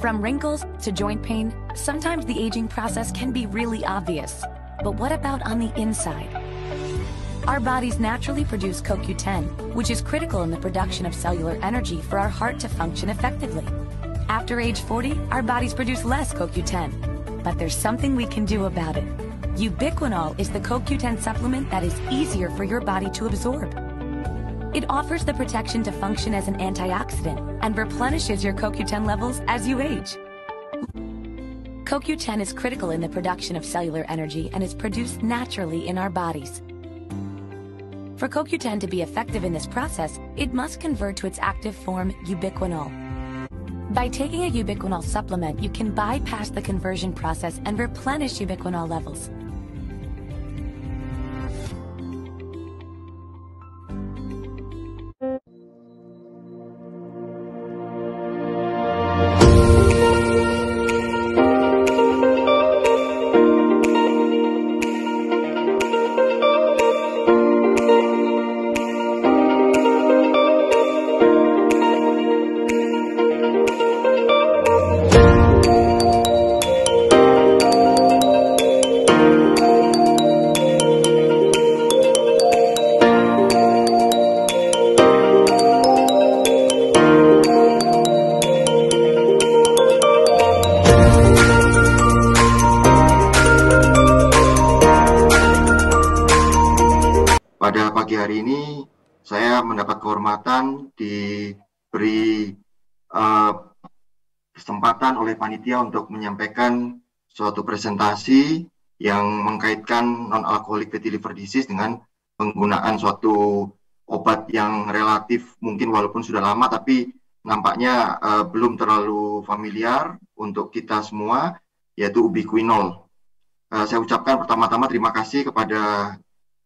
From wrinkles to joint pain, sometimes the aging process can be really obvious. But what about on the inside? Our bodies naturally produce CoQ10, which is critical in the production of cellular energy for our heart to function effectively. After age 40, our bodies produce less CoQ10. But there's something we can do about it. Ubiquinol is the CoQ10 supplement that is easier for your body to absorb. It offers the protection to function as an antioxidant and replenishes your CoQ10 levels as you age. CoQ10 is critical in the production of cellular energy and is produced naturally in our bodies. For CoQ10 to be effective in this process, it must convert to its active form, ubiquinol. By taking a ubiquinol supplement, you can bypass the conversion process and replenish ubiquinol levels. Pada pagi hari ini, saya mendapat kehormatan diberi kesempatan oleh panitia untuk menyampaikan suatu presentasi yang mengkaitkan non-alcoholic fatty liver disease dengan penggunaan suatu obat yang relatif mungkin walaupun sudah lama, tapi nampaknya belum terlalu familiar untuk kita semua, yaitu ubiquinol. Saya ucapkan pertama-tama terima kasih kepada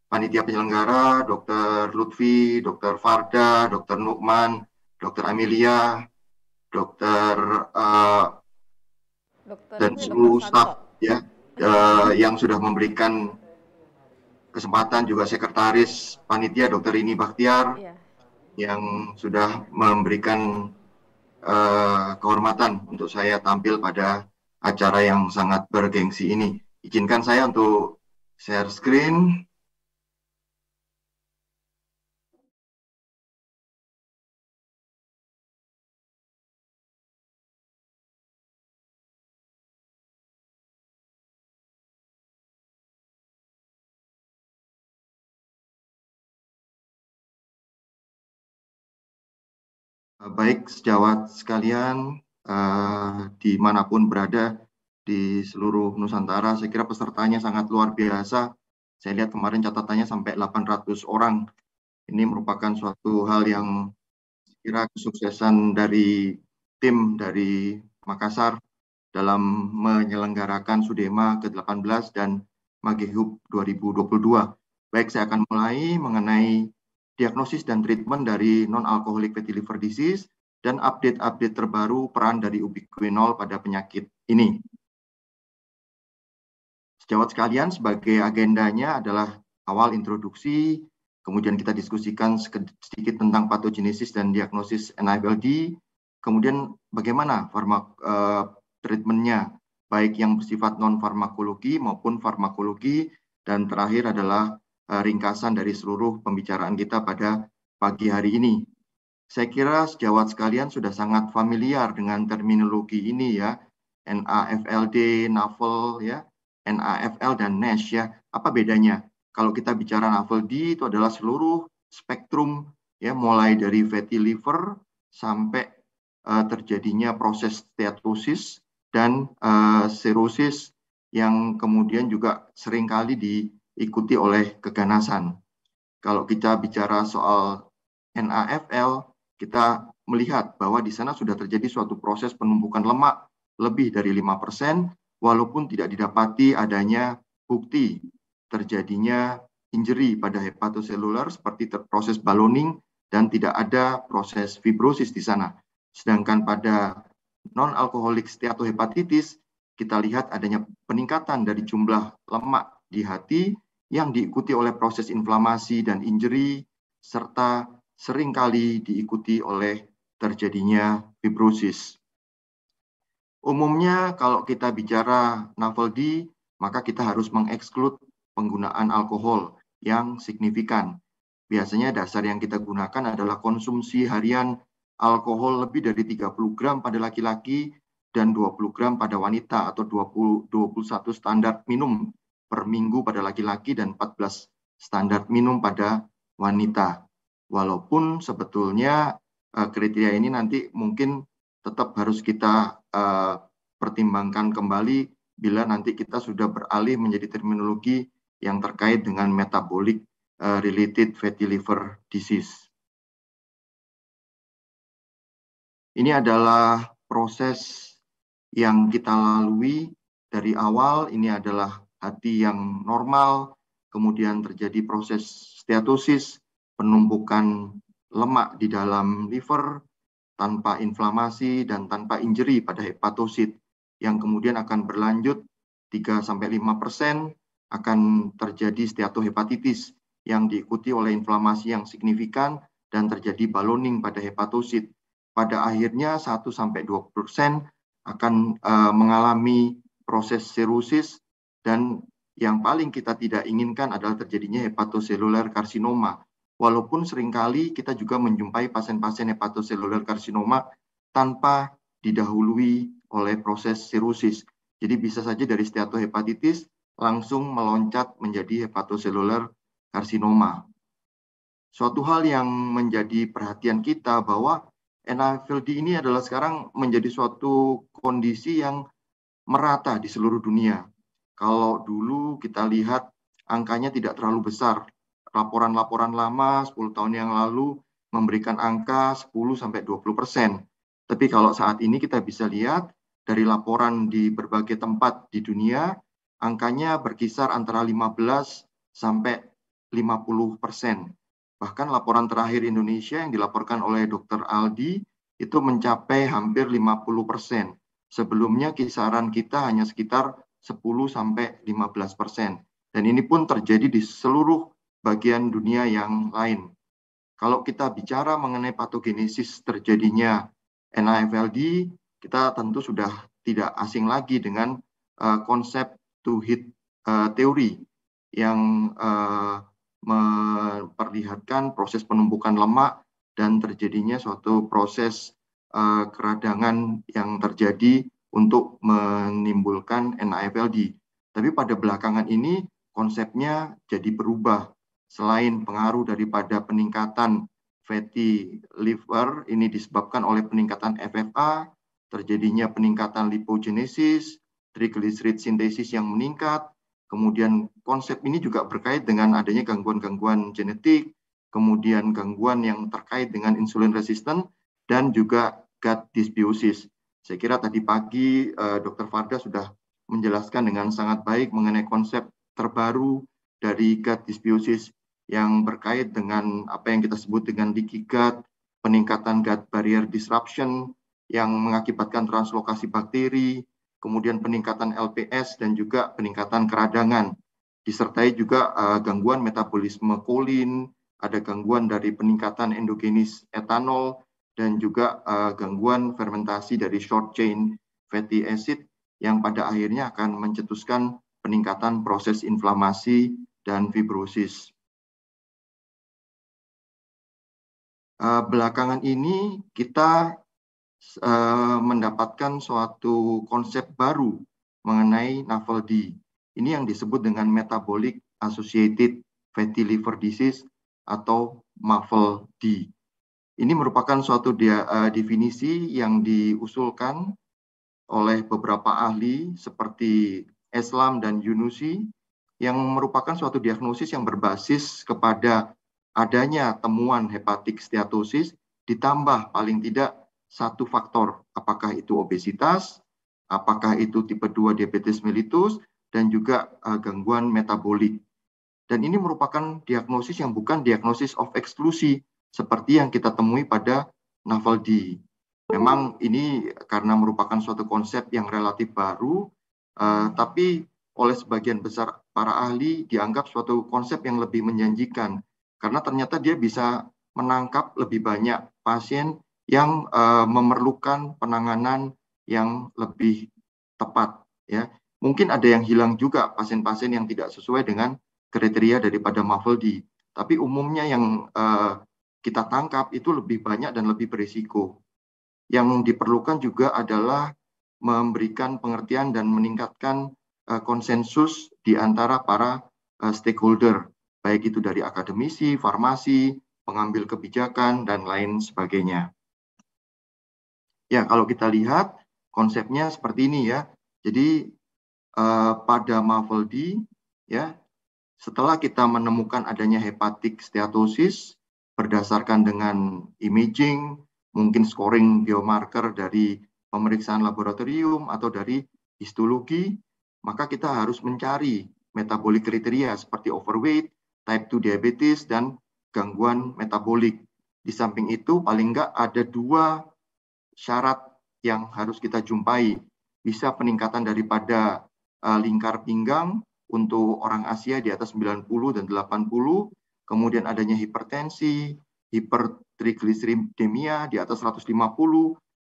panitia penyelenggara, Dr. Lutfi, Dr. Farda, Dr. Nukman, Dr. Amelia, dan seluruh staf ya, yang sudah memberikan kesempatan, juga sekretaris panitia Dr. Rini Bakhtiar yang sudah memberikan kehormatan untuk saya tampil pada acara yang sangat bergengsi ini. Izinkan saya untuk share screen. Baik sejawat sekalian, dimanapun berada di seluruh Nusantara, saya kira pesertanya sangat luar biasa. Saya lihat kemarin catatannya sampai 800 orang. Ini merupakan suatu hal yang saya kira kesuksesan dari tim dari Makassar dalam menyelenggarakan SUDEMA ke-18 dan Magehub 2022. Baik, saya akan mulai mengenai diagnosis dan treatment dari non-alcoholic fatty liver disease dan update-update terbaru peran dari ubiquinol pada penyakit ini. Sejawat sekalian, sebagai agendanya adalah awal introduksi, kemudian kita diskusikan sedikit tentang patogenesis dan diagnosis NAFLD, kemudian bagaimana treatmentnya, baik yang bersifat non-farmakologi maupun farmakologi, dan terakhir adalah ringkasan dari seluruh pembicaraan kita pada pagi hari ini. Saya kira sejawat sekalian sudah sangat familiar dengan terminologi ini ya, NAFLD, NAFL ya, NAFL dan NASH ya. Apa bedanya? Kalau kita bicara NAFLD itu adalah seluruh spektrum ya, mulai dari fatty liver sampai terjadinya proses steatosis dan cirrhosis yang kemudian juga seringkali diikuti oleh keganasan. Kalau kita bicara soal NAFL, kita melihat bahwa di sana sudah terjadi suatu proses penumpukan lemak lebih dari 5%, walaupun tidak didapati adanya bukti terjadinya injury pada hepatoselular seperti proses ballooning dan tidak ada proses fibrosis di sana. Sedangkan pada non-alcoholic steatohepatitis, kita lihat adanya peningkatan dari jumlah lemak di hati yang diikuti oleh proses inflamasi dan injury, serta seringkali diikuti oleh terjadinya fibrosis. Umumnya kalau kita bicara NAFLD, maka kita harus mengeksklud penggunaan alkohol yang signifikan. Biasanya dasar yang kita gunakan adalah konsumsi harian alkohol lebih dari 30 gram pada laki-laki dan 20 gram pada wanita, atau 21 standar minum per minggu pada laki-laki dan 14 standar minum pada wanita. Walaupun sebetulnya kriteria ini nanti mungkin tetap harus kita pertimbangkan kembali bila nanti kita sudah beralih menjadi terminologi yang terkait dengan metabolic related fatty liver disease. Ini adalah proses yang kita lalui dari awal. Ini adalah hati yang normal, kemudian terjadi proses steatosis, penumpukan lemak di dalam liver tanpa inflamasi dan tanpa injury pada hepatosit, yang kemudian akan berlanjut 3-5% akan terjadi steatohepatitis yang diikuti oleh inflamasi yang signifikan dan terjadi ballooning pada hepatosit. Pada akhirnya 1-20% akan mengalami proses sirosis, dan yang paling kita tidak inginkan adalah terjadinya hepatoselular karsinoma. Walaupun seringkali kita juga menjumpai pasien-pasien hepatoselular karsinoma tanpa didahului oleh proses sirosis. Jadi bisa saja dari steatohepatitis langsung meloncat menjadi hepatoselular karsinoma. Suatu hal yang menjadi perhatian kita bahwa NAFLD ini adalah sekarang menjadi suatu kondisi yang merata di seluruh dunia. Kalau dulu kita lihat angkanya tidak terlalu besar. Laporan-laporan lama 10 tahun yang lalu memberikan angka 10-20%. Tapi kalau saat ini kita bisa lihat dari laporan di berbagai tempat di dunia, angkanya berkisar antara 15-50%. Bahkan laporan terakhir Indonesia yang dilaporkan oleh Dr. Aldi itu mencapai hampir 50%. Sebelumnya kisaran kita hanya sekitar 10-15%. Dan ini pun terjadi di seluruh bagian dunia yang lain. Kalau kita bicara mengenai patogenesis terjadinya NAFLD, kita tentu sudah tidak asing lagi dengan konsep two hit teori yang memperlihatkan proses penumpukan lemak dan terjadinya suatu proses keradangan yang terjadi untuk menimbulkan NAFLD. Tapi pada belakangan ini konsepnya jadi berubah. Selain pengaruh daripada peningkatan fatty liver, ini disebabkan oleh peningkatan FFA, terjadinya peningkatan lipogenesis, triglyceride sintesis yang meningkat. Kemudian konsep ini juga berkait dengan adanya gangguan-gangguan genetik, kemudian gangguan yang terkait dengan insulin resistant, dan juga gut dysbiosis. Saya kira tadi pagi Dr. Farda sudah menjelaskan dengan sangat baik mengenai konsep terbaru dari gut dysbiosis yang berkait dengan apa yang kita sebut dengan leaky gut, peningkatan gut barrier disruption yang mengakibatkan translokasi bakteri, kemudian peningkatan LPS dan juga peningkatan keradangan. Disertai juga gangguan metabolisme kolin, ada gangguan dari peningkatan endogenis etanol, dan juga gangguan fermentasi dari short chain fatty acid yang pada akhirnya akan mencetuskan peningkatan proses inflamasi dan fibrosis. Belakangan ini kita mendapatkan suatu konsep baru mengenai NAFLD. Ini yang disebut dengan Metabolic Associated Fatty Liver Disease atau MAFLD. Ini merupakan suatu definisi yang diusulkan oleh beberapa ahli seperti Eslam dan Yunusi, yang merupakan suatu diagnosis yang berbasis kepada adanya temuan hepatic steatosis ditambah paling tidak satu faktor, apakah itu obesitas, apakah itu tipe 2 diabetes mellitus, dan juga gangguan metabolik. Dan ini merupakan diagnosis yang bukan diagnosis of eksklusi seperti yang kita temui pada NAFLD. Memang ini karena merupakan suatu konsep yang relatif baru, tapi oleh sebagian besar para ahli dianggap suatu konsep yang lebih menjanjikan, karena ternyata dia bisa menangkap lebih banyak pasien yang memerlukan penanganan yang lebih tepat ya. Mungkin ada yang hilang juga pasien-pasien yang tidak sesuai dengan kriteria daripada MAFLD. Tapi umumnya yang kita tangkap itu lebih banyak dan lebih berisiko. Yang diperlukan juga adalah memberikan pengertian dan meningkatkan konsensus di antara para stakeholder, baik itu dari akademisi, farmasi, pengambil kebijakan, dan lain sebagainya. Ya, kalau kita lihat konsepnya seperti ini ya. Jadi pada MAFLD ya, setelah kita menemukan adanya hepatic steatosis berdasarkan dengan imaging, mungkin scoring biomarker dari pemeriksaan laboratorium atau dari histologi, maka kita harus mencari metabolik kriteria seperti overweight, type 2 diabetes, dan gangguan metabolik. Di samping itu, paling enggak ada 2 syarat yang harus kita jumpai. Bisa peningkatan daripada lingkar pinggang untuk orang Asia di atas 90 dan 80, kemudian adanya hipertensi, hipertrigliseridemia di atas 150,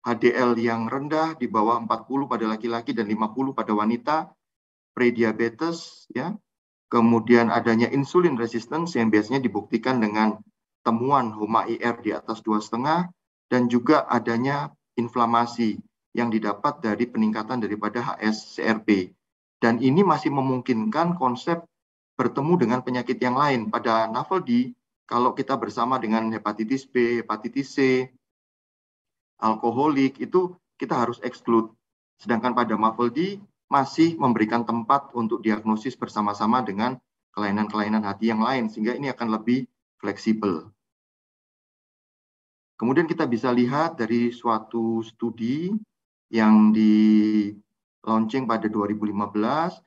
HDL yang rendah di bawah 40 pada laki-laki dan 50 pada wanita, prediabetes ya. Kemudian adanya insulin resistance yang biasanya dibuktikan dengan temuan HOMA-IR di atas 2,5, dan juga adanya inflamasi yang didapat dari peningkatan daripada HS-CRP. Dan ini masih memungkinkan konsep bertemu dengan penyakit yang lain. Pada NAFLD, kalau kita bersama dengan hepatitis B, hepatitis C, alkoholik, itu kita harus exclude. Sedangkan pada MAFLD masih memberikan tempat untuk diagnosis bersama-sama dengan kelainan-kelainan hati yang lain, sehingga ini akan lebih fleksibel. Kemudian kita bisa lihat dari suatu studi yang di launching pada 2015,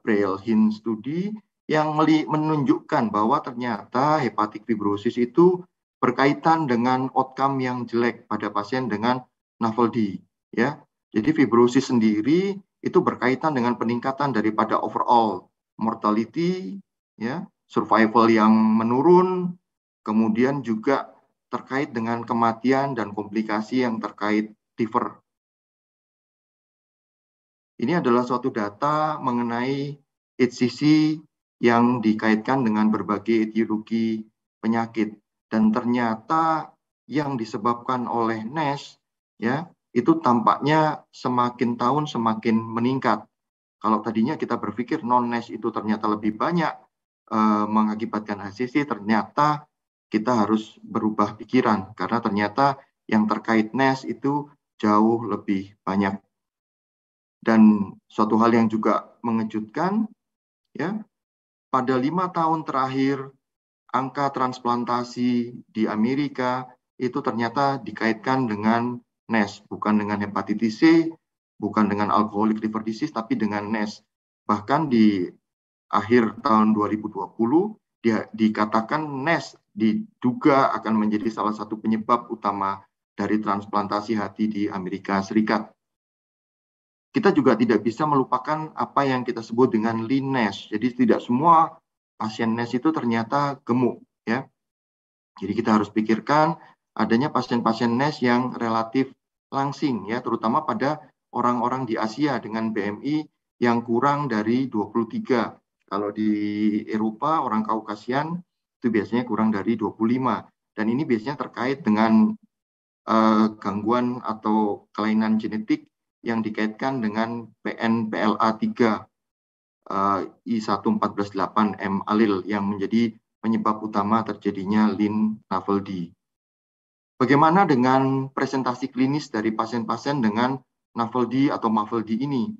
Braille-Hinn studi, yang menunjukkan bahwa ternyata hepatic fibrosis itu berkaitan dengan outcome yang jelek pada pasien dengan NAFLD. Ya. Jadi fibrosis sendiri itu berkaitan dengan peningkatan daripada overall mortality, ya, survival yang menurun, kemudian juga terkait dengan kematian dan komplikasi yang terkait liver. Ini adalah suatu data mengenai HCC yang dikaitkan dengan berbagai etiologi penyakit, dan ternyata yang disebabkan oleh NASH ya itu tampaknya semakin tahun semakin meningkat. Kalau tadinya kita berpikir non-NASH itu ternyata lebih banyak mengakibatkan HCC, ternyata kita harus berubah pikiran karena ternyata yang terkait NASH itu jauh lebih banyak. Dan suatu hal yang juga mengejutkan, ya, pada 5 tahun terakhir angka transplantasi di Amerika itu ternyata dikaitkan dengan NASH, bukan dengan hepatitis C, bukan dengan alcoholic liver disease, tapi dengan NASH. Bahkan di akhir tahun 2020 dikatakan NASH diduga akan menjadi salah satu penyebab utama dari transplantasi hati di Amerika Serikat. Kita juga tidak bisa melupakan apa yang kita sebut dengan lean NASH. Jadi tidak semua pasien NASH itu ternyata gemuk, ya. Jadi kita harus pikirkan adanya pasien-pasien NASH yang relatif langsing, ya, terutama pada orang-orang di Asia dengan BMI yang kurang dari 23. Kalau di Eropa, orang Kaukasian itu biasanya kurang dari 25. Dan ini biasanya terkait dengan gangguan atau kelainan genetik yang dikaitkan dengan PNPLA3 I1488M allele yang menjadi penyebab utama terjadinya lean NAFLD. Bagaimana dengan presentasi klinis dari pasien-pasien dengan NAFLD atau MAFLD ini?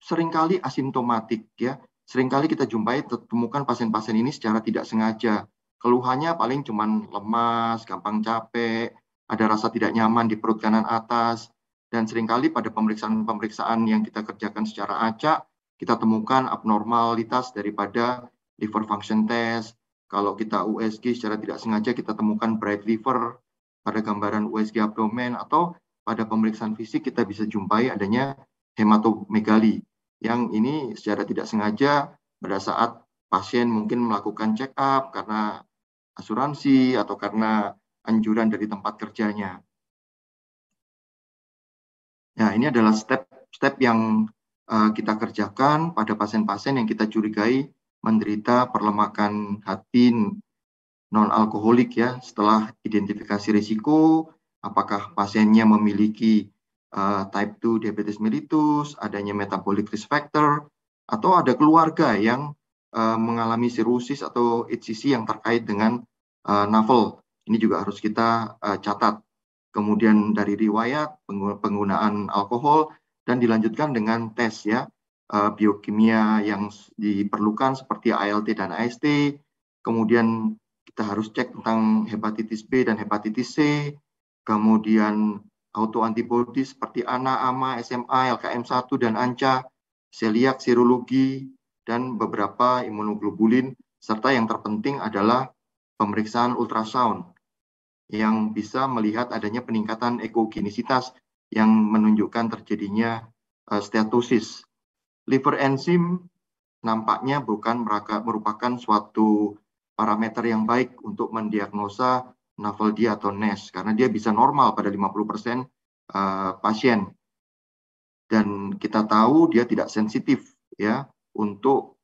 Seringkali asimptomatik, ya. Seringkali kita jumpai temukan pasien-pasien ini secara tidak sengaja. Keluhannya paling cuman lemas, gampang capek, ada rasa tidak nyaman di perut kanan atas, dan seringkali pada pemeriksaan-pemeriksaan yang kita kerjakan secara acak, kita temukan abnormalitas daripada liver function test. Kalau kita USG secara tidak sengaja kita temukan bright liver pada gambaran USG abdomen, atau pada pemeriksaan fisik kita bisa jumpai adanya hematomegali yang ini secara tidak sengaja pada saat pasien mungkin melakukan check up karena asuransi atau karena anjuran dari tempat kerjanya. Nah, ini adalah step-step yang kita kerjakan pada pasien-pasien yang kita curigai menderita perlemakan hati non-alkoholik ya. Setelah identifikasi risiko, apakah pasiennya memiliki type 2 diabetes mellitus, adanya metabolic risk factor, atau ada keluarga yang mengalami sirosis atau HCC yang terkait dengan NAFLD. Ini juga harus kita catat. Kemudian dari riwayat penggunaan alkohol dan dilanjutkan dengan tes ya, biokimia yang diperlukan seperti ALT dan AST. Kemudian kita harus cek tentang hepatitis B dan hepatitis C. Kemudian autoantibodi seperti ANA, AMA, SMA, LKM1 dan ANCA, seliak, serologi, dan beberapa imunoglobulin, serta yang terpenting adalah pemeriksaan ultrasound yang bisa melihat adanya peningkatan ekogenisitas yang menunjukkan terjadinya steatosis. Liver enzim nampaknya bukan merupakan suatu parameter yang baik untuk mendiagnosa NAFLD atau NASH, karena dia bisa normal pada 50% pasien. Dan kita tahu dia tidak sensitif ya untuk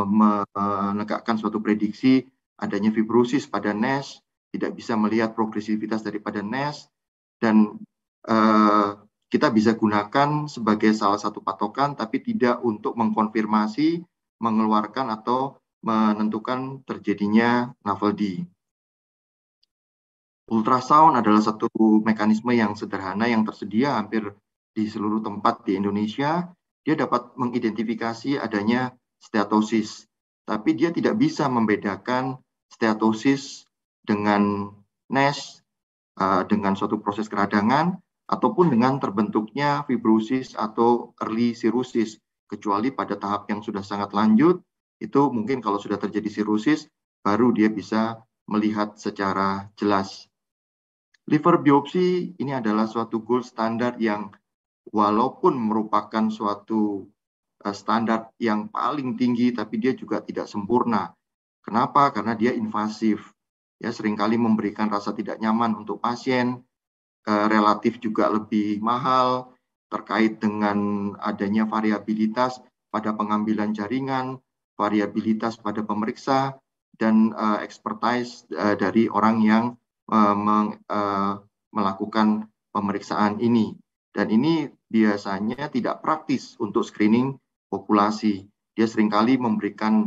menegakkan suatu prediksi adanya fibrosis pada NASH, tidak bisa melihat progresivitas daripada NASH, dan kita bisa gunakan sebagai salah satu patokan, tapi tidak untuk mengkonfirmasi, mengeluarkan atau menentukan terjadinya NAFLD. Ultrasound adalah satu mekanisme yang sederhana yang tersedia hampir di seluruh tempat di Indonesia. Dia dapat mengidentifikasi adanya steatosis, tapi dia tidak bisa membedakan steatosis dengan NASH, dengan suatu proses keradangan, ataupun dengan terbentuknya fibrosis atau early cirrhosis, kecuali pada tahap yang sudah sangat lanjut, itu mungkin kalau sudah terjadi cirrhosis, baru dia bisa melihat secara jelas. Liver biopsi ini adalah suatu gold standar yang walaupun merupakan suatu standar yang paling tinggi, tapi dia juga tidak sempurna. Kenapa? Karena dia invasif. Ya, seringkali memberikan rasa tidak nyaman untuk pasien, relatif juga lebih mahal, terkait dengan adanya variabilitas pada pengambilan jaringan, variabilitas pada pemeriksa, dan expertise dari orang yang melakukan pemeriksaan ini. Dan ini biasanya tidak praktis untuk screening populasi. Dia seringkali memberikan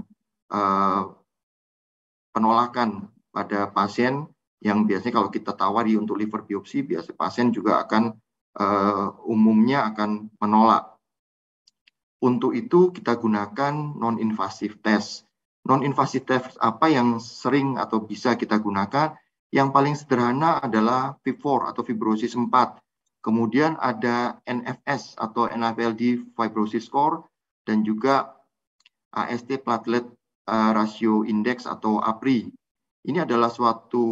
penolakan pada pasien yang biasanya kalau kita tawari untuk liver biopsi, biasa pasien juga akan umumnya akan menolak. Untuk itu kita gunakan non-invasive test. Non-invasive test apa yang sering atau bisa kita gunakan? Yang paling sederhana adalah FIB-4 atau fibrosis 4. Kemudian ada NFS atau NAFLD Fibrosis Score, dan juga AST Platelet Ratio Index atau APRI. Ini adalah suatu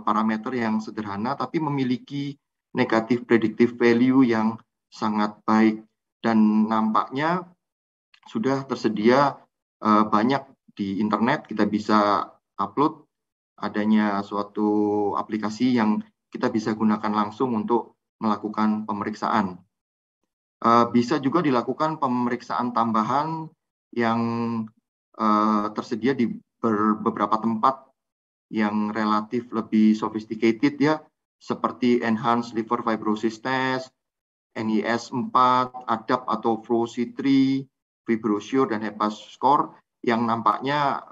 parameter yang sederhana tapi memiliki negatif predictive value yang sangat baik, dan nampaknya sudah tersedia banyak di internet. Kita bisa upload adanya suatu aplikasi yang kita bisa gunakan langsung untuk melakukan pemeriksaan. Bisa juga dilakukan pemeriksaan tambahan yang tersedia di beberapa tempat yang relatif lebih sophisticated ya, seperti Enhanced Liver Fibrosis Test, NIS4, ADAPT atau FLOW-C3, Fibrosure, dan HepaScore yang nampaknya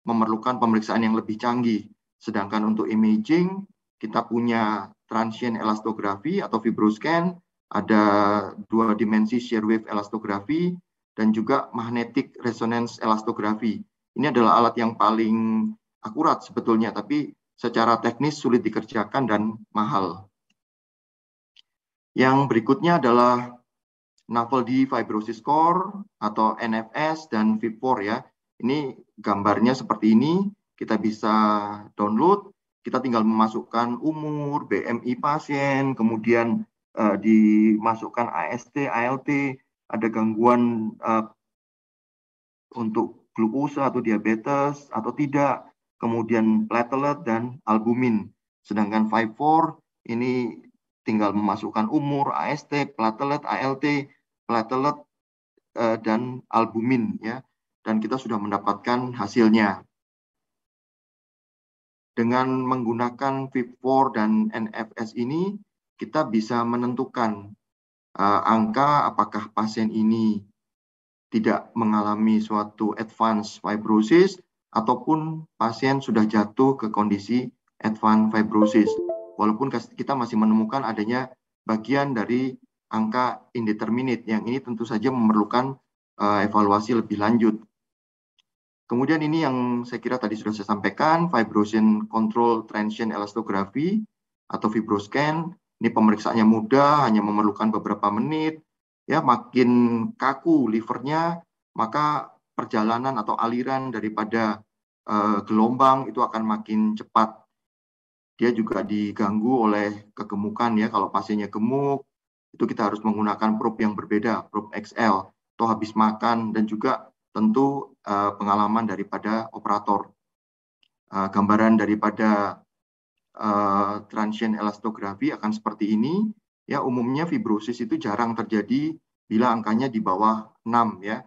memerlukan pemeriksaan yang lebih canggih. Sedangkan untuk imaging, kita punya transient elastografi atau fibroscan, ada 2 dimensi shear wave elastografi, dan juga magnetic resonance elastografi. Ini adalah alat yang paling akurat sebetulnya, tapi secara teknis sulit dikerjakan dan mahal. Yang berikutnya adalah NAFLD Fibrosis Score atau NFS dan FIB-4 ya. Ini gambarnya seperti ini, kita bisa download, kita tinggal memasukkan umur, BMI pasien, kemudian dimasukkan AST, ALT, ada gangguan untuk glukosa atau diabetes atau tidak, kemudian platelet dan albumin. Sedangkan FIB-4 ini tinggal memasukkan umur, AST, platelet, ALT, platelet, dan albumin ya, dan kita sudah mendapatkan hasilnya. Dengan menggunakan FIB-4 dan NFS ini, kita bisa menentukan angka apakah pasien ini tidak mengalami suatu advance fibrosis ataupun pasien sudah jatuh ke kondisi advance fibrosis. Walaupun kita masih menemukan adanya bagian dari angka indeterminate yang ini tentu saja memerlukan evaluasi lebih lanjut. Kemudian ini yang saya kira tadi sudah saya sampaikan, Fibrosis Control Transient Elastography atau FibroScan. Ini pemeriksaannya mudah, hanya memerlukan beberapa menit. Ya, makin kaku livernya, maka perjalanan atau aliran daripada gelombang itu akan makin cepat. Dia juga diganggu oleh kegemukan ya. Kalau pasiennya gemuk, itu kita harus menggunakan probe yang berbeda, probe XL, atau habis makan, dan juga tentu pengalaman daripada operator. Gambaran daripada transient elastografi akan seperti ini. Ya, umumnya fibrosis itu jarang terjadi bila angkanya di bawah 6 ya.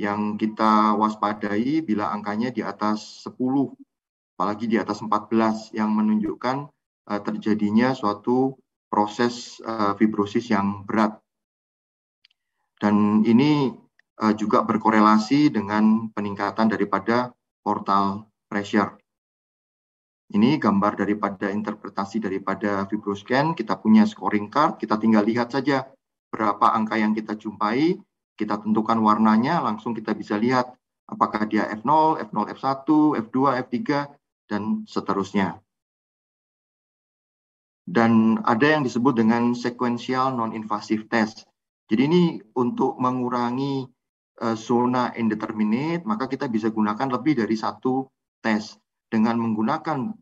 Yang kita waspadai bila angkanya di atas 10, apalagi di atas 14 yang menunjukkan terjadinya suatu proses fibrosis yang berat. Dan ini juga berkorelasi dengan peningkatan daripada portal pressure. Ini gambar daripada interpretasi daripada FibroScan. Kita punya scoring card, kita tinggal lihat saja berapa angka yang kita jumpai, kita tentukan warnanya, langsung kita bisa lihat apakah dia F0, F0, F1, F2, F3, dan seterusnya. Dan ada yang disebut dengan sequential non-invasive test. Jadi ini untuk mengurangi zona indeterminate, maka kita bisa gunakan lebih dari satu tes. Dengan menggunakan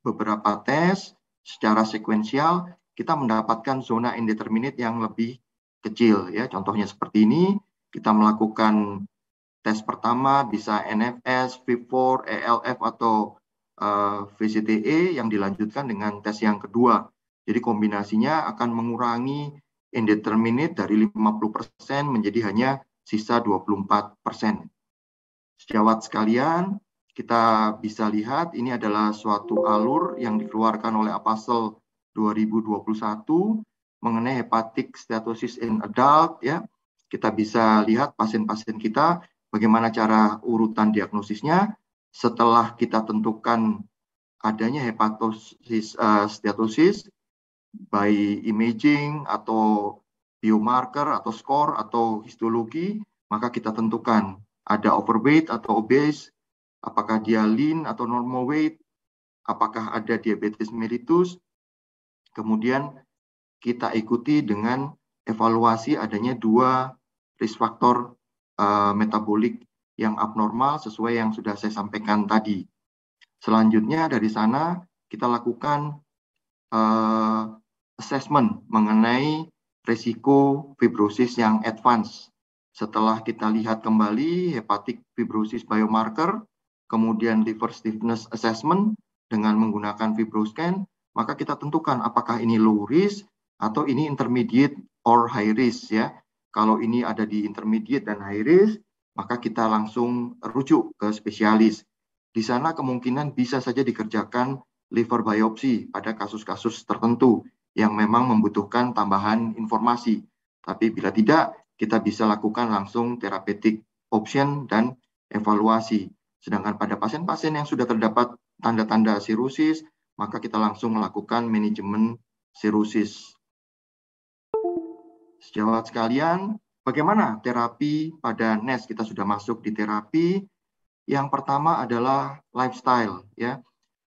beberapa tes secara sekuensial, kita mendapatkan zona indeterminate yang lebih kecil. Ya, contohnya seperti ini, kita melakukan tes pertama bisa NFS, FIB-4, ELF atau VCTE yang dilanjutkan dengan tes yang kedua. Jadi kombinasinya akan mengurangi indeterminate dari 50% menjadi hanya sisa 24%. Sejawat sekalian, kita bisa lihat ini adalah suatu alur yang dikeluarkan oleh APASL 2021 mengenai hepatic steatosis in adult ya. Kita bisa lihat pasien-pasien kita bagaimana cara urutan diagnosisnya. Setelah kita tentukan adanya hepatosis steatosis by imaging atau biomarker atau skor atau histologi, maka kita tentukan ada overweight atau obese, apakah dia lean atau normal weight, apakah ada diabetes mellitus. Kemudian kita ikuti dengan evaluasi adanya 2 risk factor metabolik yang abnormal sesuai yang sudah saya sampaikan tadi. Selanjutnya dari sana kita lakukan assessment mengenai risiko fibrosis yang advance. Setelah kita lihat kembali hepatic fibrosis biomarker, kemudian liver stiffness assessment dengan menggunakan FibroScan, maka kita tentukan apakah ini low risk atau ini intermediate or high risk ya. Kalau ini ada di intermediate dan high risk, maka kita langsung rujuk ke spesialis. Di sana kemungkinan bisa saja dikerjakan liver biopsi pada kasus-kasus tertentu yang memang membutuhkan tambahan informasi. Tapi bila tidak, kita bisa lakukan langsung therapeutic option dan evaluasi. Sedangkan pada pasien-pasien yang sudah terdapat tanda-tanda sirosis, maka kita langsung melakukan manajemen sirosis. Sejawat sekalian, bagaimana terapi pada NASH? Kita sudah masuk di terapi. Yang pertama adalah lifestyle. Ya,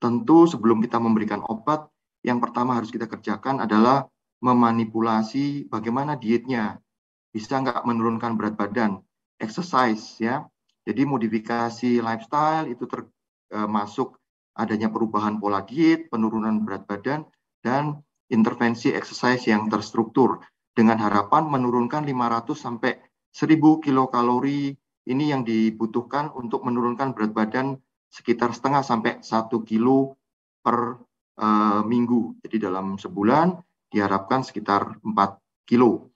tentu sebelum kita memberikan obat, yang pertama harus kita kerjakan adalah memanipulasi bagaimana dietnya. Bisa nggak menurunkan berat badan? Exercise ya. Jadi modifikasi lifestyle itu termasuk adanya perubahan pola diet, penurunan berat badan, dan intervensi exercise yang terstruktur dengan harapan menurunkan 500 sampai 1000 kilokalori. Ini yang dibutuhkan untuk menurunkan berat badan sekitar setengah sampai 1 kilo per minggu. Jadi dalam sebulan diharapkan sekitar 4 kilo.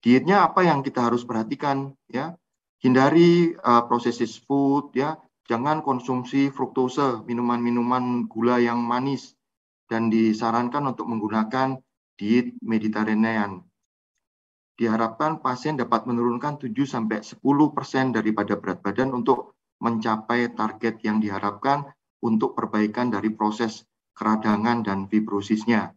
Dietnya apa yang kita harus perhatikan ya? Hindari processed food ya, jangan konsumsi fruktose, minuman-minuman gula yang manis, dan disarankan untuk menggunakan diet Mediterranean. Diharapkan pasien dapat menurunkan 7-10% daripada berat badan untuk mencapai target yang diharapkan untuk perbaikan dari proses keradangan dan fibrosisnya.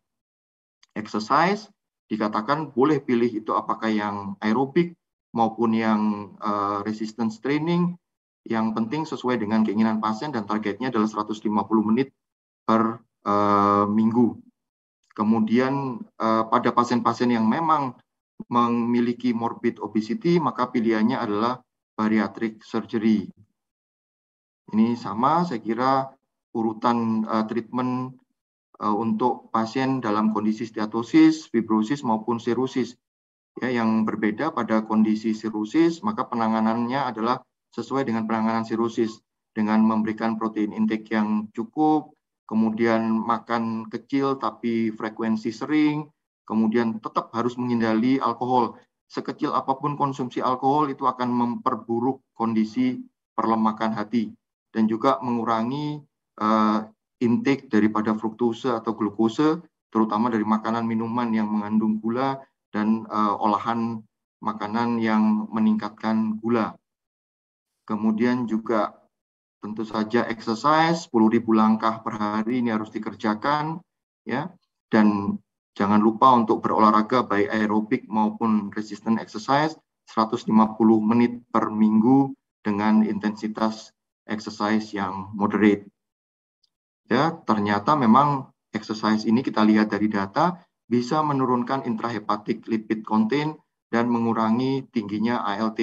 Exercise dikatakan boleh pilih itu apakah yang aerobik maupun yang resistance training. Yang penting sesuai dengan keinginan pasien dan targetnya adalah 150 menit per minggu. Kemudian pada pasien-pasien yang memang memiliki morbid obesity, maka pilihannya adalah bariatric surgery. Ini sama, saya kira urutan treatment untuk pasien dalam kondisi steatosis, fibrosis maupun sirosis. Ya, yang berbeda pada kondisi sirosis, maka penanganannya adalah sesuai dengan penanganan sirosis dengan memberikan protein intake yang cukup, kemudian makan kecil tapi frekuensi sering, kemudian tetap harus menghindari alkohol. Sekecil apapun konsumsi alkohol itu akan memperburuk kondisi perlemakan hati dan juga mengurangi intake daripada fruktose atau glukose, terutama dari makanan minuman yang mengandung gula dan olahan makanan yang meningkatkan gula. Kemudian juga tentu saja exercise 10.000 langkah per hari ini harus dikerjakan ya, dan jangan lupa untuk berolahraga baik aerobik maupun resistant exercise 150 menit per minggu dengan intensitas exercise yang moderate. Ya, ternyata memang exercise ini kita lihat dari data bisa menurunkan intrahepatic lipid content dan mengurangi tingginya ALT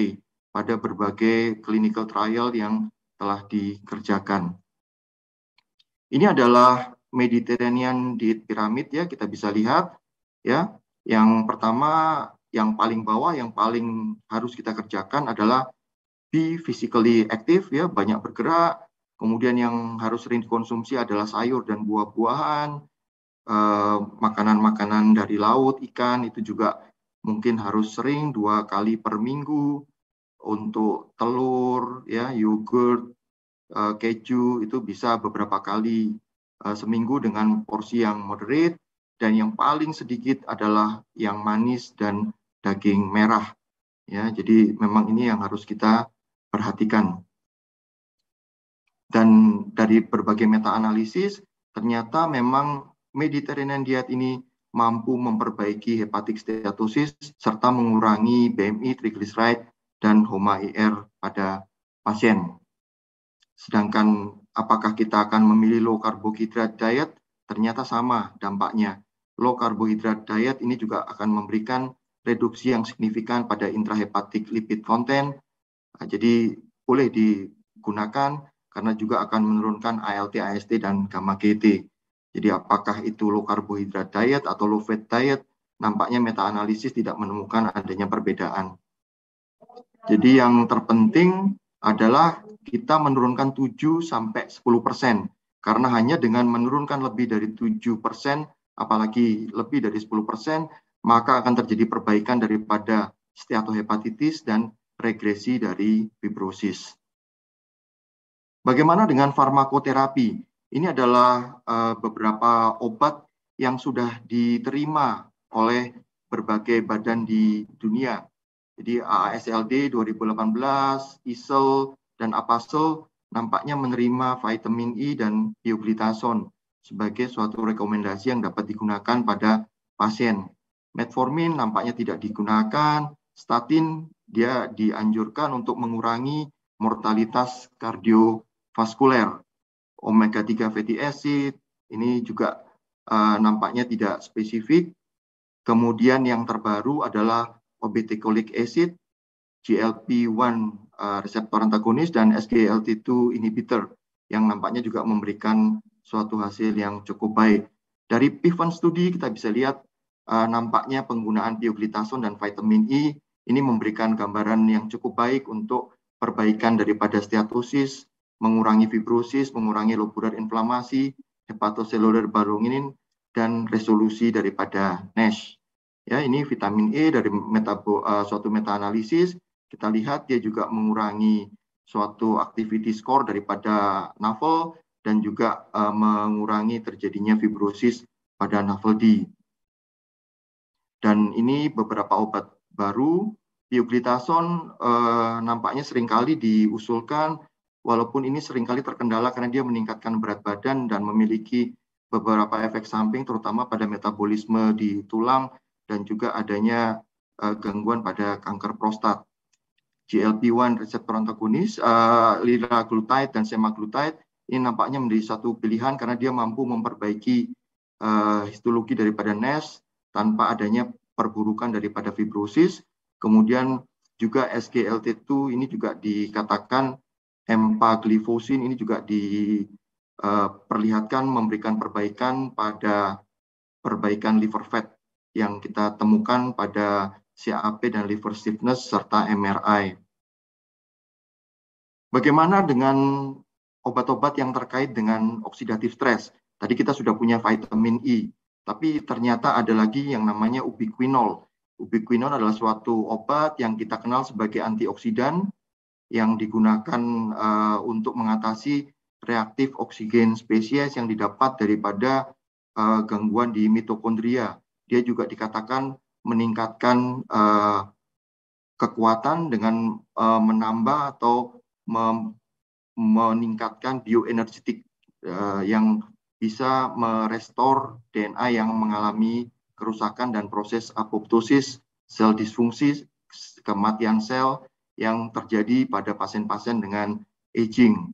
pada berbagai clinical trial yang telah dikerjakan. Ini adalah Mediterranean diet pyramid ya, kita bisa lihat ya. Yang pertama, yang paling bawah yang paling harus kita kerjakan adalah be physically active ya, banyak bergerak. Kemudian yang harus sering dikonsumsi adalah sayur dan buah-buahan, makanan-makanan dari laut, ikan itu juga mungkin harus sering 2 kali per minggu. Untuk telur, ya, yogurt, keju itu bisa beberapa kali seminggu dengan porsi yang moderate, dan yang paling sedikit adalah yang manis dan daging merah. Ya, jadi memang ini yang harus kita perhatikan. Dan dari berbagai meta-analisis, ternyata memang Mediterranean diet ini mampu memperbaiki hepatic steatosis serta mengurangi BMI, triglyceride, dan HOMA-IR pada pasien. Sedangkan apakah kita akan memilih low carbohydrate diet? Ternyata sama dampaknya. Low carbohydrate diet ini juga akan memberikan reduksi yang signifikan pada intrahepatic lipid content. Nah, jadi boleh digunakan karena juga akan menurunkan ALT, AST, dan gamma GT. Jadi apakah itu low carbohydrate diet atau low fat diet, nampaknya meta-analisis tidak menemukan adanya perbedaan. Jadi yang terpenting adalah kita menurunkan 7-10%, karena hanya dengan menurunkan lebih dari 7%, apalagi lebih dari 10%, maka akan terjadi perbaikan daripada steatohepatitis dan regresi dari fibrosis. Bagaimana dengan farmakoterapi? Ini adalah beberapa obat yang sudah diterima oleh berbagai badan di dunia. Jadi AASLD 2018, ISL, dan APASL nampaknya menerima vitamin E dan pioglitazone sebagai suatu rekomendasi yang dapat digunakan pada pasien. Metformin nampaknya tidak digunakan, statin dia dianjurkan untuk mengurangi mortalitas kardiovaskuler. Omega 3 fatty acid ini juga nampaknya tidak spesifik. Kemudian yang terbaru adalah obeticholic acid, GLP-1 reseptor antagonis, dan SGLT2 inhibitor yang nampaknya juga memberikan suatu hasil yang cukup baik. Dari PIVAN studi kita bisa lihat nampaknya penggunaan pioglitazone dan vitamin E ini memberikan gambaran yang cukup baik untuk perbaikan daripada steatosis, mengurangi fibrosis, mengurangi lobular inflamasi, hepatocellular ballooning, dan resolusi daripada NASH. Ya, ini vitamin E dari suatu meta-analisis, kita lihat dia juga mengurangi suatu activity score daripada NAFLD dan juga mengurangi terjadinya fibrosis pada NAFLD. Dan ini beberapa obat baru, pioglitason nampaknya seringkali diusulkan, walaupun ini seringkali terkendala karena dia meningkatkan berat badan dan memiliki beberapa efek samping, terutama pada metabolisme di tulang dan juga adanya gangguan pada kanker prostat. GLP-1 reseptor antagonis, liraglutide dan semaglutide, ini nampaknya menjadi satu pilihan karena dia mampu memperbaiki histologi daripada NASH tanpa adanya perburukan daripada fibrosis. Kemudian juga SGLT2 ini juga dikatakan empagliflozin ini juga diperlihatkan memberikan perbaikan pada perbaikan liver fat yang kita temukan pada CAP dan liver stiffness serta MRI. Bagaimana dengan obat-obat yang terkait dengan oxidative stress? Tadi kita sudah punya vitamin E, tapi ternyata ada lagi yang namanya ubiquinol. Ubiquinol adalah suatu obat yang kita kenal sebagai antioksidan yang digunakan untuk mengatasi reaktif oksigen spesies yang didapat daripada gangguan di mitokondria. Dia juga dikatakan meningkatkan kekuatan dengan menambah atau meningkatkan bioenergetik yang bisa merestore DNA yang mengalami kerusakan dan proses apoptosis, sel disfungsi, kematian sel yang terjadi pada pasien-pasien dengan aging.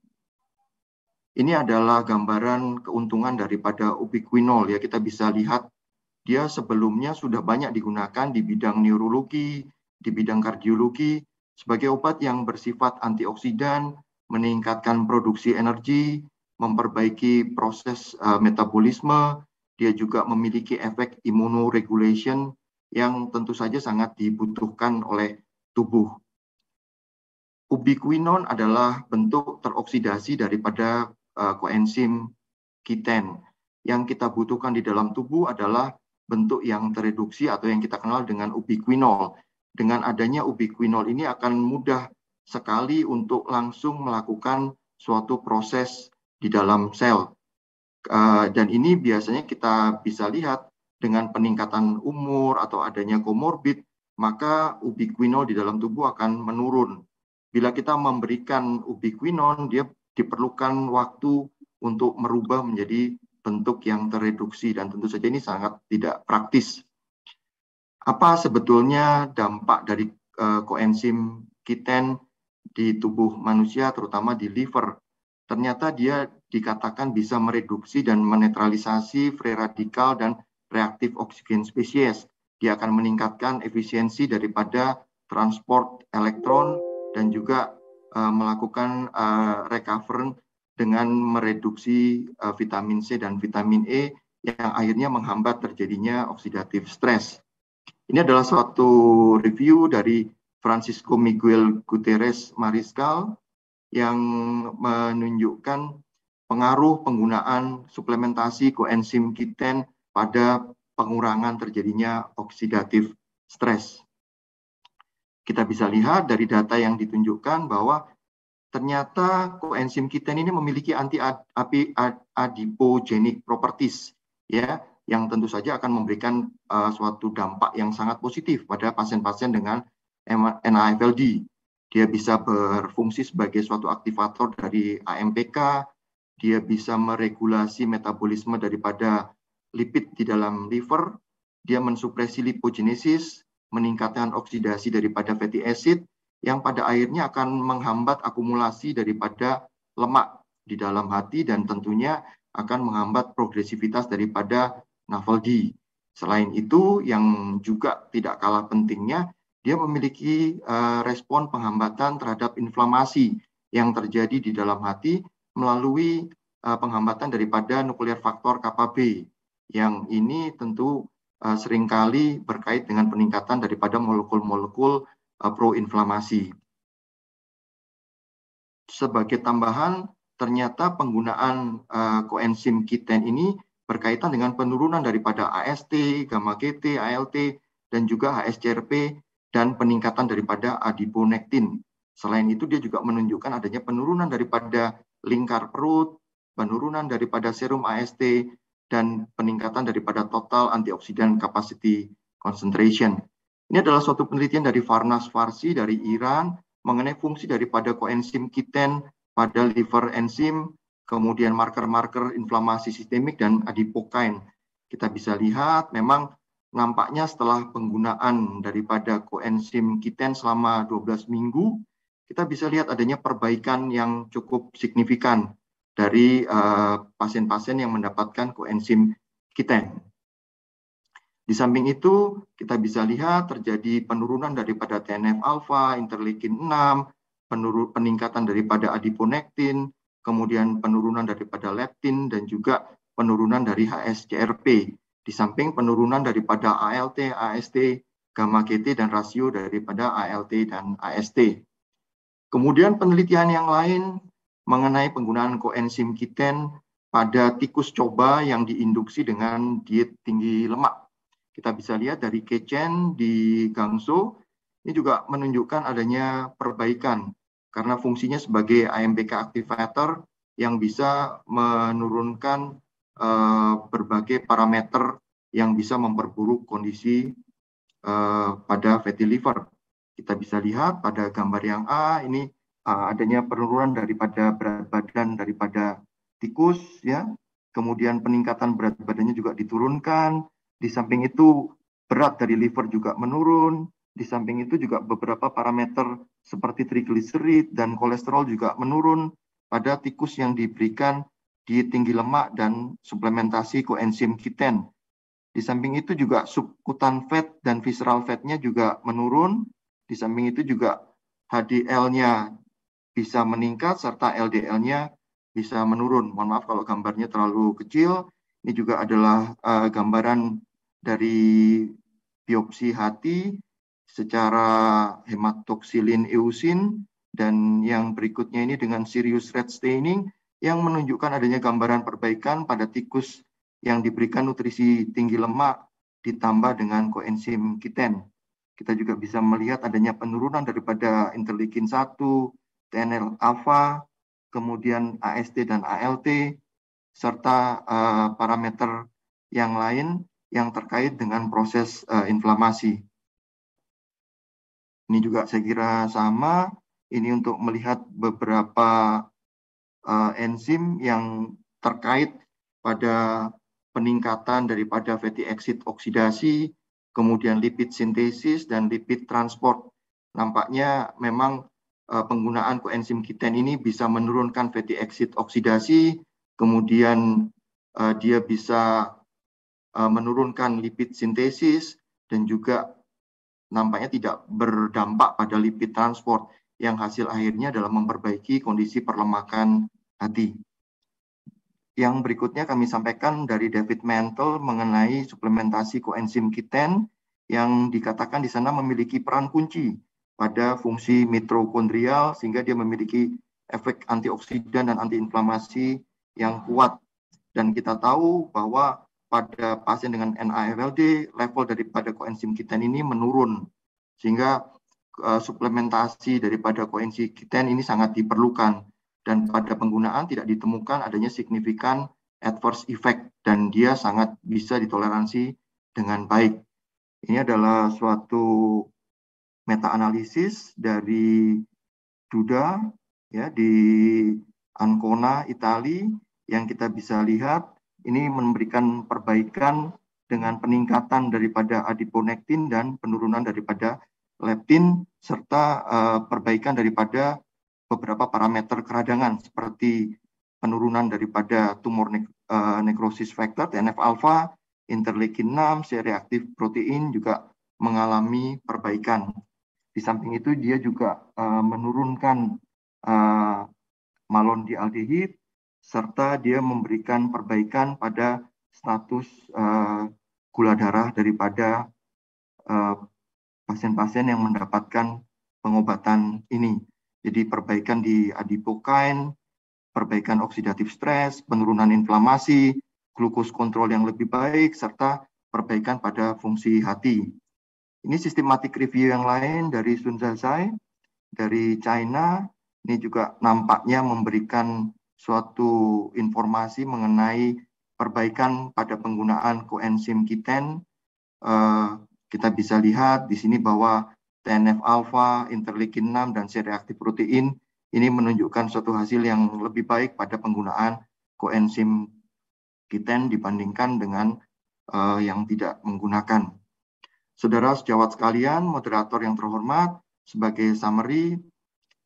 Ini adalah gambaran keuntungan daripada ubiquinol ya, kita bisa lihat dia sebelumnya sudah banyak digunakan di bidang neurologi, di bidang kardiologi sebagai obat yang bersifat antioksidan, meningkatkan produksi energi, memperbaiki proses metabolisme. Dia juga memiliki efek immunoregulation yang tentu saja sangat dibutuhkan oleh tubuh. Ubiquinol adalah bentuk teroksidasi daripada koenzim Q10. Yang kita butuhkan di dalam tubuh adalah bentuk yang tereduksi atau yang kita kenal dengan ubiquinol. Dengan adanya ubiquinol ini akan mudah sekali untuk langsung melakukan suatu proses di dalam sel. Dan ini biasanya kita bisa lihat dengan peningkatan umur atau adanya komorbid, maka ubiquinol di dalam tubuh akan menurun. Bila kita memberikan ubiquinol, dia diperlukan waktu untuk merubah menjadi bentuk yang tereduksi dan tentu saja ini sangat tidak praktis. Apa sebetulnya dampak dari koenzim Q10 di tubuh manusia, terutama di liver? Ternyata dia dikatakan bisa mereduksi dan menetralisasi free radikal dan reaktif oksigen spesies. Dia akan meningkatkan efisiensi daripada transport elektron dan juga melakukan recovery dengan mereduksi vitamin C dan vitamin E yang akhirnya menghambat terjadinya oxidative stress. Ini adalah suatu review dari Francisco Miguel Gutierrez Mariscal yang menunjukkan pengaruh penggunaan suplementasi koenzim Q10 pada pengurangan terjadinya oxidative stress. Kita bisa lihat dari data yang ditunjukkan bahwa ternyata koenzim Q10 ini memiliki anti-adipogenic properties, ya, yang tentu saja akan memberikan suatu dampak yang sangat positif pada pasien-pasien dengan NAFLD. Dia bisa berfungsi sebagai suatu aktivator dari AMPK, dia bisa meregulasi metabolisme daripada lipid di dalam liver, dia mensupresi lipogenesis, meningkatkan oksidasi daripada fatty acid, yang pada akhirnya akan menghambat akumulasi daripada lemak di dalam hati dan tentunya akan menghambat progresivitas daripada NAFLD. Selain itu, yang juga tidak kalah pentingnya, dia memiliki respon penghambatan terhadap inflamasi yang terjadi di dalam hati melalui penghambatan daripada nuklear faktor Kb, yang ini tentu seringkali berkait dengan peningkatan daripada molekul-molekul proinflamasi. Sebagai tambahan, ternyata penggunaan koenzim Q10 ini berkaitan dengan penurunan daripada AST, gamma GT, ALT, dan juga HSCRP, dan peningkatan daripada adiponektin. Selain itu, dia juga menunjukkan adanya penurunan daripada lingkar perut, penurunan daripada serum AST, dan peningkatan daripada total antioksidan capacity concentration. Ini adalah suatu penelitian dari Farnas Farsi dari Iran mengenai fungsi daripada koenzim Q10 pada liver enzim, kemudian marker-marker inflamasi sistemik dan adipokain. Kita bisa lihat memang nampaknya setelah penggunaan daripada koenzim Q10 selama 12 minggu, kita bisa lihat adanya perbaikan yang cukup signifikan dari pasien-pasien yang mendapatkan koenzim Q10. Di samping itu, kita bisa lihat terjadi penurunan daripada TNF-alpha, interleukin 6, peningkatan daripada adiponektin, kemudian penurunan daripada leptin, dan juga penurunan dari HSCRP. Di samping penurunan daripada ALT, AST, gamma GT, dan rasio daripada ALT dan AST. Kemudian penelitian yang lain mengenai penggunaan koenzim Q10 pada tikus coba yang diinduksi dengan diet tinggi lemak. Kita bisa lihat dari Kechen di Guangzhou, ini juga menunjukkan adanya perbaikan karena fungsinya sebagai AMPK activator yang bisa menurunkan berbagai parameter yang bisa memperburuk kondisi pada fatty liver. Kita bisa lihat pada gambar yang A, ini adanya penurunan daripada berat badan daripada tikus, ya. Kemudian peningkatan berat badannya juga diturunkan. Di samping itu berat dari liver juga menurun. Di samping itu juga beberapa parameter seperti trigliserid dan kolesterol juga menurun pada tikus yang diberikan diet tinggi lemak dan suplementasi koenzim Q10. Di samping itu juga subkutan fat dan visceral fat-nya juga menurun. Di samping itu juga HDL-nya bisa meningkat serta LDL-nya bisa menurun. Mohon maaf kalau gambarnya terlalu kecil. Ini juga adalah gambaran dari biopsi hati secara hematoksilin eusin, dan yang berikutnya ini dengan serious red staining yang menunjukkan adanya gambaran perbaikan pada tikus yang diberikan nutrisi tinggi lemak ditambah dengan koenzim Q10. Kita juga bisa melihat adanya penurunan daripada interleukin 1, TNF-alpha, kemudian AST dan ALT, serta parameter yang lain yang terkait dengan proses inflamasi. Ini juga saya kira sama, ini untuk melihat beberapa enzim yang terkait pada peningkatan daripada fatty acid oksidasi, kemudian lipid sintesis, dan lipid transport. Nampaknya memang penggunaan koenzim Q10 ini bisa menurunkan fatty acid oksidasi, kemudian dia bisa menurunkan lipid sintesis, dan juga nampaknya tidak berdampak pada lipid transport yang hasil akhirnya adalah memperbaiki kondisi perlemakan hati. Yang berikutnya kami sampaikan dari David Mantle mengenai suplementasi koenzim Q10 yang dikatakan di sana memiliki peran kunci pada fungsi mitokondrial sehingga dia memiliki efek antioksidan dan antiinflamasi yang kuat. Dan kita tahu bahwa pada pasien dengan NAFLD, level daripada koenzim Q10 ini menurun, sehingga suplementasi daripada koenzim Q10 ini sangat diperlukan, dan pada penggunaan tidak ditemukan adanya signifikan adverse effect, dan dia sangat bisa ditoleransi dengan baik. Ini adalah suatu meta-analisis dari Duda ya, di Ancona, Italia, yang kita bisa lihat ini memberikan perbaikan dengan peningkatan daripada adiponektin dan penurunan daripada leptin, serta perbaikan daripada beberapa parameter keradangan seperti penurunan daripada tumor necrosis factor, TNF-alpha, interleukin 6, C-reaktif protein juga mengalami perbaikan. Di samping itu dia juga menurunkan malondialdehid, serta dia memberikan perbaikan pada status gula darah daripada pasien-pasien yang mendapatkan pengobatan ini. Jadi perbaikan di adipokain, perbaikan oksidatif stres, penurunan inflamasi, glukos kontrol yang lebih baik, serta perbaikan pada fungsi hati. Ini systematic review yang lain dari Sun Zhazai, dari China. Ini juga nampaknya memberikan suatu informasi mengenai perbaikan pada penggunaan koenzim Q10. Kita bisa lihat di sini bahwa TNF-alpha, interleukin 6, dan C-reaktif protein ini menunjukkan suatu hasil yang lebih baik pada penggunaan koenzim Q10 dibandingkan dengan yang tidak menggunakan. Saudara sejawat sekalian, moderator yang terhormat, sebagai summary,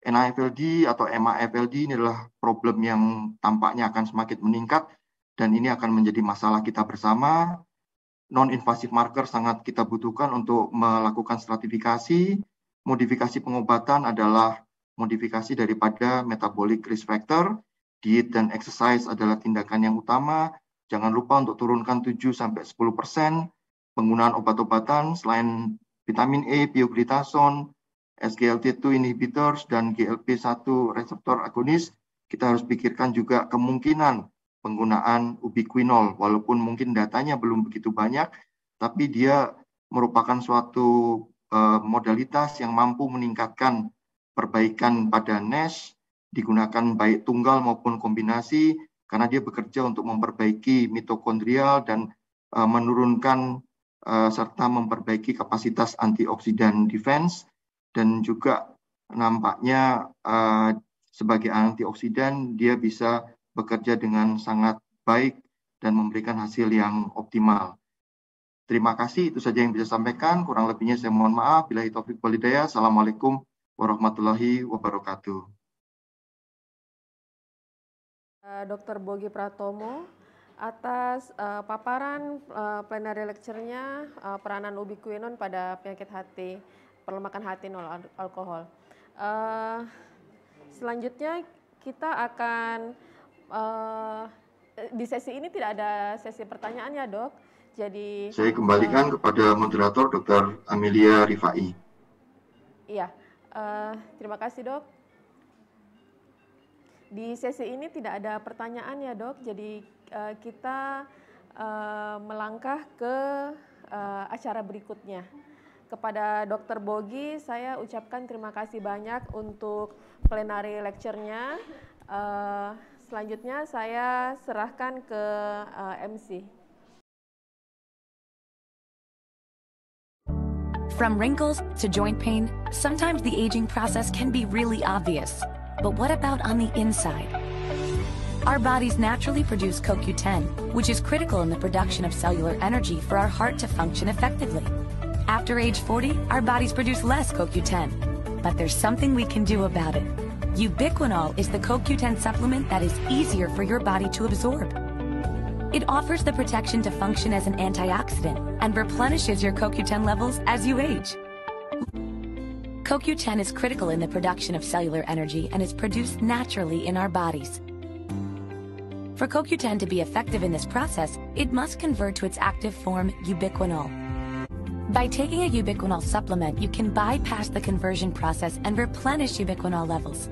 NAFLD atau MAFLD ini adalah problem yang tampaknya akan semakin meningkat dan ini akan menjadi masalah kita bersama. Non-invasive marker sangat kita butuhkan untuk melakukan stratifikasi. Modifikasi pengobatan adalah modifikasi daripada metabolic risk factor. Diet dan exercise adalah tindakan yang utama. Jangan lupa untuk turunkan 7-10%. Penggunaan obat-obatan selain vitamin E, pioglitazone, SGLT2 inhibitors, dan GLP-1 reseptor agonis, kita harus pikirkan juga kemungkinan penggunaan ubiquinol. Walaupun mungkin datanya belum begitu banyak, tapi dia merupakan suatu modalitas yang mampu meningkatkan perbaikan pada NASH, digunakan baik tunggal maupun kombinasi, karena dia bekerja untuk memperbaiki mitokondrial dan menurunkan serta memperbaiki kapasitas antioksidan defense, dan juga nampaknya sebagai antioksidan dia bisa bekerja dengan sangat baik dan memberikan hasil yang optimal. Terima kasih, itu saja yang bisa saya sampaikan. Kurang lebihnya saya mohon maaf. Billahi taufiq wal hidayah. Assalamualaikum warahmatullahi wabarakatuh. Dr. Bogi Pratomo atas paparan plenary lecture-nya peranan ubiquinol pada penyakit hati, perlemakan hati nol alkohol. Selanjutnya kita akan di sesi ini tidak ada sesi pertanyaan ya dok, jadi saya kembalikan kepada moderator Dr. Amelia Rifai. Iya, terima kasih dok. Di sesi ini tidak ada pertanyaan ya dok, jadi kita melangkah ke acara berikutnya. Kepada Dr. Bogi saya ucapkan terima kasih banyak untuk plenary lecture-nya. Selanjutnya saya serahkan ke MC. From wrinkles to joint pain, sometimes the aging process can be really obvious. But what about on the inside? Our bodies naturally produce CoQ10, which is critical in the production of cellular energy for our heart to function effectively. After age 40, our bodies produce less CoQ10. But there's something we can do about it. Ubiquinol is the CoQ10 supplement that is easier for your body to absorb. It offers the protection to function as an antioxidant and replenishes your CoQ10 levels as you age. CoQ10 is critical in the production of cellular energy and is produced naturally in our bodies. For CoQ10 to be effective in this process, it must convert to its active form, ubiquinol. By taking a ubiquinol supplement, you can bypass the conversion process and replenish ubiquinol levels.